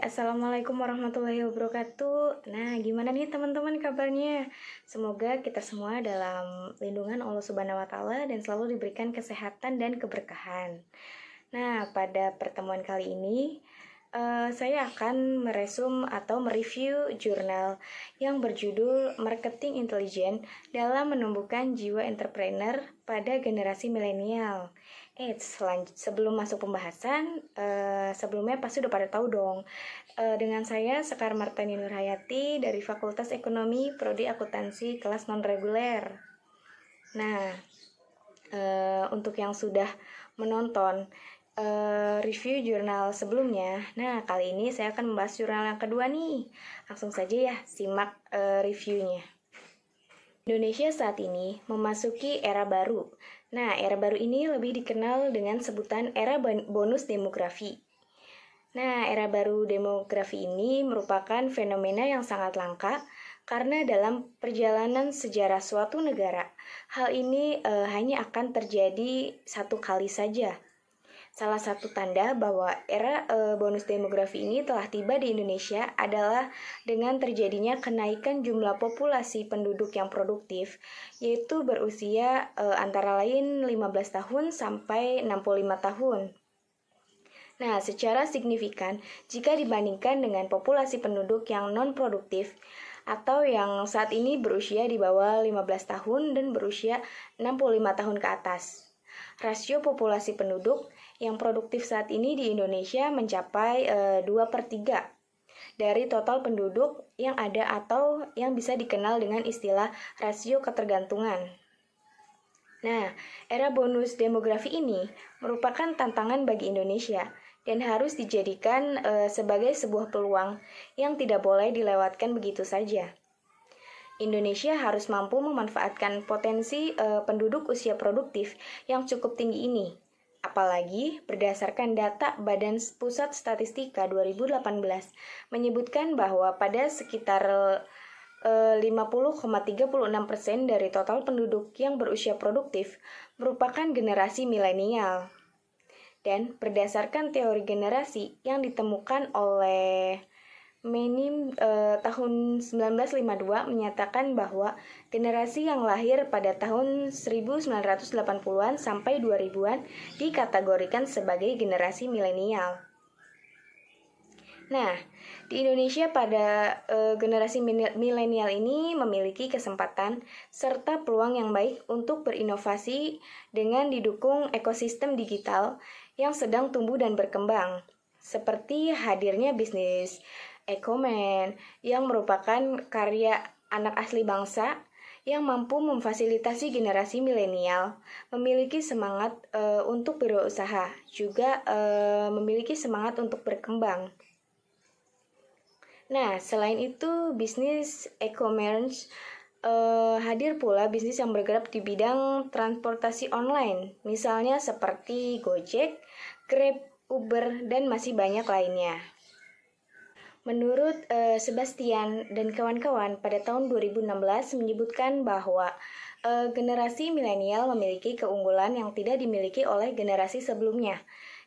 Assalamualaikum warahmatullahi wabarakatuh. Nah, gimana nih teman-teman kabarnya? Semoga kita semua dalam lindungan Allah Subhanahu wa Ta'ala dan selalu diberikan kesehatan dan keberkahan. Nah, pada pertemuan kali ini, saya akan meresum atau mereview jurnal yang berjudul Marketing Intelligent dalam Menumbuhkan Jiwa Entrepreneur pada Generasi Milenial. Sebelum masuk pembahasan, sebelumnya pasti udah pada tahu dong. Dengan saya Sekar Martani Nurhayati dari Fakultas Ekonomi Prodi Akuntansi kelas non-reguler. Nah, untuk yang sudah menonton review jurnal sebelumnya, nah kali ini saya akan membahas jurnal yang kedua nih. Langsung saja ya, simak reviewnya. Indonesia saat ini memasuki era baru. Nah, era baru ini lebih dikenal dengan sebutan era bonus demografi. Nah, era baru demografi ini merupakan fenomena yang sangat langka karena dalam perjalanan sejarah suatu negara, hal ini hanya akan terjadi satu kali saja. Salah satu tanda bahwa era bonus demografi ini telah tiba di Indonesia adalah dengan terjadinya kenaikan jumlah populasi penduduk yang produktif, yaitu berusia antara lain 15 tahun sampai 65 tahun. Nah, secara signifikan, jika dibandingkan dengan populasi penduduk yang non-produktif, atau yang saat ini berusia di bawah 15 tahun dan berusia 65 tahun ke atas. Rasio populasi penduduk yang produktif saat ini di Indonesia mencapai 2/3 dari total penduduk yang ada atau yang bisa dikenal dengan istilah rasio ketergantungan. Nah, era bonus demografi ini merupakan tantangan bagi Indonesia dan harus dijadikan sebagai sebuah peluang yang tidak boleh dilewatkan begitu saja. Indonesia harus mampu memanfaatkan potensi penduduk usia produktif yang cukup tinggi ini. Apalagi berdasarkan data Badan Pusat Statistika 2018 menyebutkan bahwa pada sekitar 50,36% dari total penduduk yang berusia produktif merupakan generasi milenial. Dan berdasarkan teori generasi yang ditemukan oleh Menim tahun 1952 menyatakan bahwa generasi yang lahir pada tahun 1980-an sampai 2000-an dikategorikan sebagai generasi milenial. Nah, di Indonesia pada generasi milenial ini memiliki kesempatan serta peluang yang baik untuk berinovasi dengan didukung ekosistem digital yang sedang tumbuh dan berkembang, seperti hadirnya bisnis e-commerce yang merupakan karya anak asli bangsa yang mampu memfasilitasi generasi milenial memiliki semangat untuk berusaha, juga memiliki semangat untuk berkembang. Nah, selain itu, bisnis e-commerce hadir pula bisnis yang bergerak di bidang transportasi online, misalnya seperti Gojek, Grab, Uber, dan masih banyak lainnya. Menurut Sebastian dan kawan-kawan pada tahun 2016 menyebutkan bahwa generasi milenial memiliki keunggulan yang tidak dimiliki oleh generasi sebelumnya.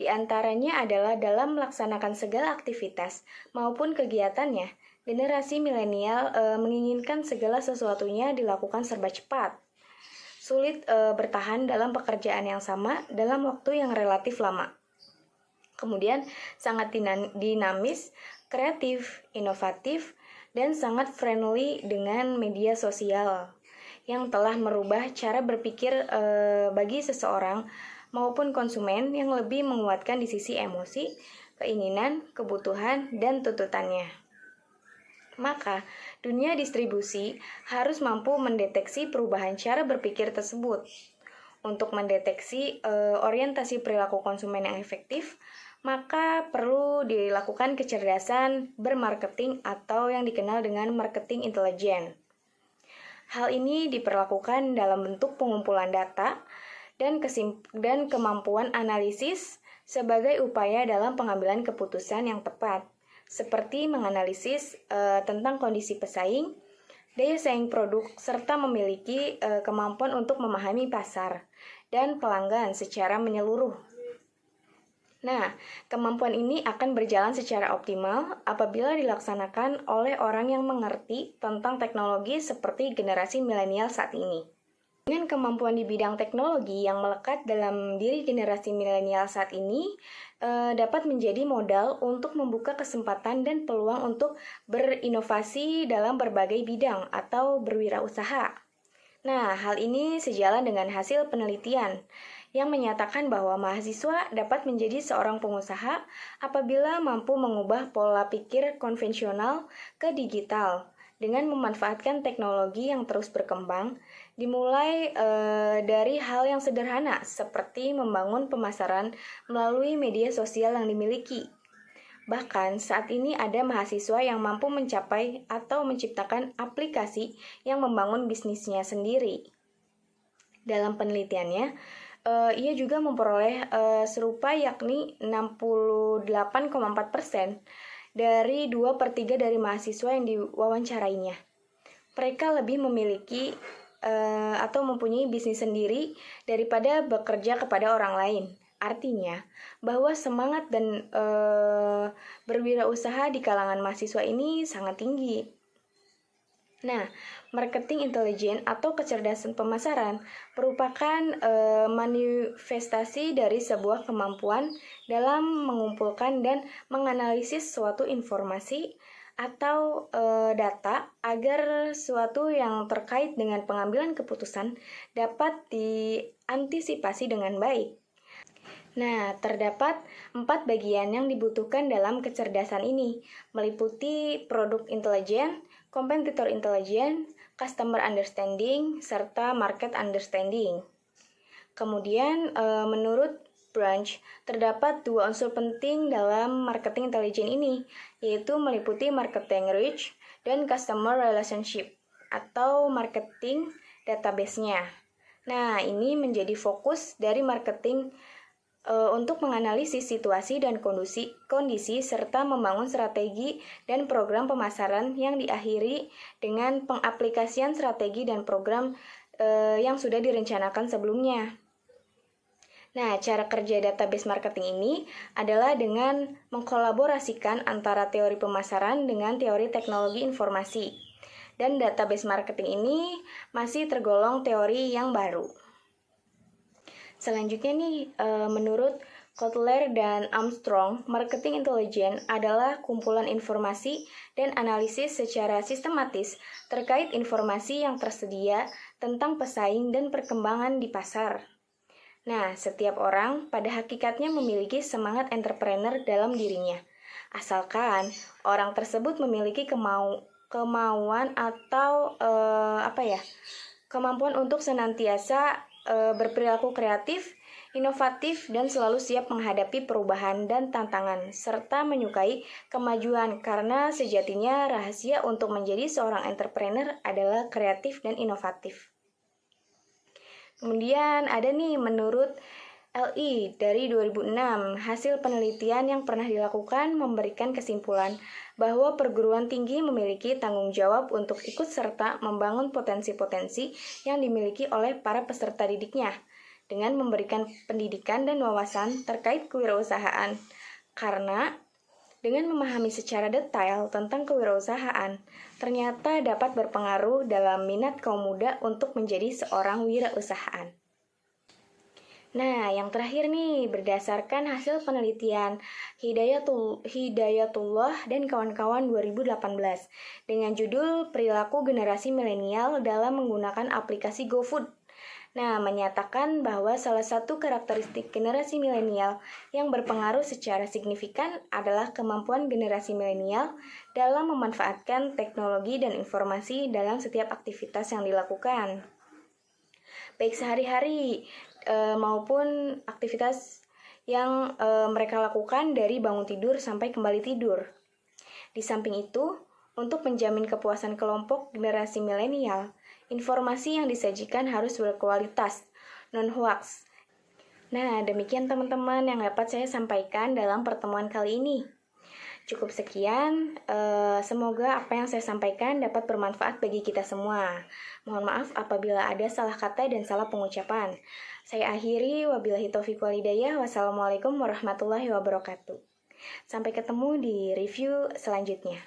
Di antaranya adalah dalam melaksanakan segala aktivitas maupun kegiatannya, generasi milenial menginginkan segala sesuatunya dilakukan serba cepat. Sulit bertahan dalam pekerjaan yang sama dalam waktu yang relatif lama. Kemudian sangat dinamis, kreatif, inovatif, dan sangat friendly dengan media sosial yang telah merubah cara berpikir bagi seseorang maupun konsumen yang lebih menguatkan di sisi emosi, keinginan, kebutuhan, dan tuntutannya. Maka, dunia distribusi harus mampu mendeteksi perubahan cara berpikir tersebut. Untuk mendeteksi orientasi perilaku konsumen yang efektif, maka perlu dilakukan kecerdasan bermarketing atau yang dikenal dengan marketing intelijen. Hal ini diperlakukan dalam bentuk pengumpulan data dan kemampuan analisis sebagai upaya dalam pengambilan keputusan yang tepat, seperti menganalisis tentang kondisi pesaing, daya saing produk, serta memiliki kemampuan untuk memahami pasar dan pelanggan secara menyeluruh. Nah, kemampuan ini akan berjalan secara optimal apabila dilaksanakan oleh orang yang mengerti tentang teknologi seperti generasi milenial saat ini. Dengan kemampuan di bidang teknologi yang melekat dalam diri generasi milenial saat ini, dapat menjadi modal untuk membuka kesempatan dan peluang untuk berinovasi dalam berbagai bidang atau berwirausaha. Nah, hal ini sejalan dengan hasil penelitian yang menyatakan bahwa mahasiswa dapat menjadi seorang pengusaha apabila mampu mengubah pola pikir konvensional ke digital dengan memanfaatkan teknologi yang terus berkembang, dimulai dari hal yang sederhana seperti membangun pemasaran melalui media sosial yang dimiliki. Bahkan saat ini ada mahasiswa yang mampu mencapai atau menciptakan aplikasi yang membangun bisnisnya sendiri. Dalam penelitiannya, ia juga memperoleh serupa yakni 68,4% dari 2/3 dari mahasiswa yang diwawancarainya. Mereka lebih memiliki atau mempunyai bisnis sendiri daripada bekerja kepada orang lain. Artinya, bahwa semangat dan berwirausaha di kalangan mahasiswa ini sangat tinggi. Nah, marketing intelijen atau kecerdasan pemasaran merupakan manifestasi dari sebuah kemampuan dalam mengumpulkan dan menganalisis suatu informasi atau data agar sesuatu yang terkait dengan pengambilan keputusan dapat diantisipasi dengan baik. Nah, terdapat 4 bagian yang dibutuhkan dalam kecerdasan ini, meliputi produk intelijen, kompetitor intelijen, customer understanding, serta market understanding. Kemudian, menurut Branch, terdapat 2 unsur penting dalam marketing intelijen ini, yaitu meliputi marketing reach dan customer relationship, atau marketing database-nya. Nah, ini menjadi fokus dari marketing untuk menganalisis situasi dan kondisi serta membangun strategi dan program pemasaran yang diakhiri dengan pengaplikasian strategi dan program yang sudah direncanakan sebelumnya. Nah, cara kerja database marketing ini adalah dengan mengkolaborasikan antara teori pemasaran dengan teori teknologi informasi. Dan database marketing ini masih tergolong teori yang baru. Selanjutnya nih, menurut Kotler dan Armstrong, marketing intelijen adalah kumpulan informasi dan analisis secara sistematis terkait informasi yang tersedia tentang pesaing dan perkembangan di pasar. Nah, setiap orang pada hakikatnya memiliki semangat entrepreneur dalam dirinya, asalkan orang tersebut memiliki kemauan atau kemampuan untuk senantiasa berperilaku kreatif, inovatif, dan selalu siap menghadapi perubahan dan tantangan, serta menyukai kemajuan karena sejatinya rahasia untuk menjadi seorang entrepreneur adalah kreatif dan inovatif. Kemudian ada nih menurut LI dari 2006, hasil penelitian yang pernah dilakukan memberikan kesimpulan bahwa perguruan tinggi memiliki tanggung jawab untuk ikut serta membangun potensi-potensi yang dimiliki oleh para peserta didiknya dengan memberikan pendidikan dan wawasan terkait kewirausahaan. Karena dengan memahami secara detail tentang kewirausahaan, ternyata dapat berpengaruh dalam minat kaum muda untuk menjadi seorang wirausahaan. Nah, yang terakhir nih, berdasarkan hasil penelitian Hidayatullah dan kawan-kawan 2018 dengan judul Perilaku Generasi Milenial dalam Menggunakan Aplikasi GoFood. Nah, menyatakan bahwa salah satu karakteristik generasi milenial yang berpengaruh secara signifikan adalah kemampuan generasi milenial dalam memanfaatkan teknologi dan informasi dalam setiap aktivitas yang dilakukan, baik sehari-hari maupun aktivitas yang mereka lakukan dari bangun tidur sampai kembali tidur. Di samping itu, untuk menjamin kepuasan kelompok generasi milenial, informasi yang disajikan harus berkualitas, non-hoax. Nah, demikian teman-teman yang dapat saya sampaikan dalam pertemuan kali ini. Cukup sekian, semoga apa yang saya sampaikan dapat bermanfaat bagi kita semua. Mohon maaf apabila ada salah kata dan salah pengucapan. Saya akhiri, wabillahi taufiq wal hidayah. Wassalamualaikum warahmatullahi wabarakatuh. Sampai ketemu di review selanjutnya.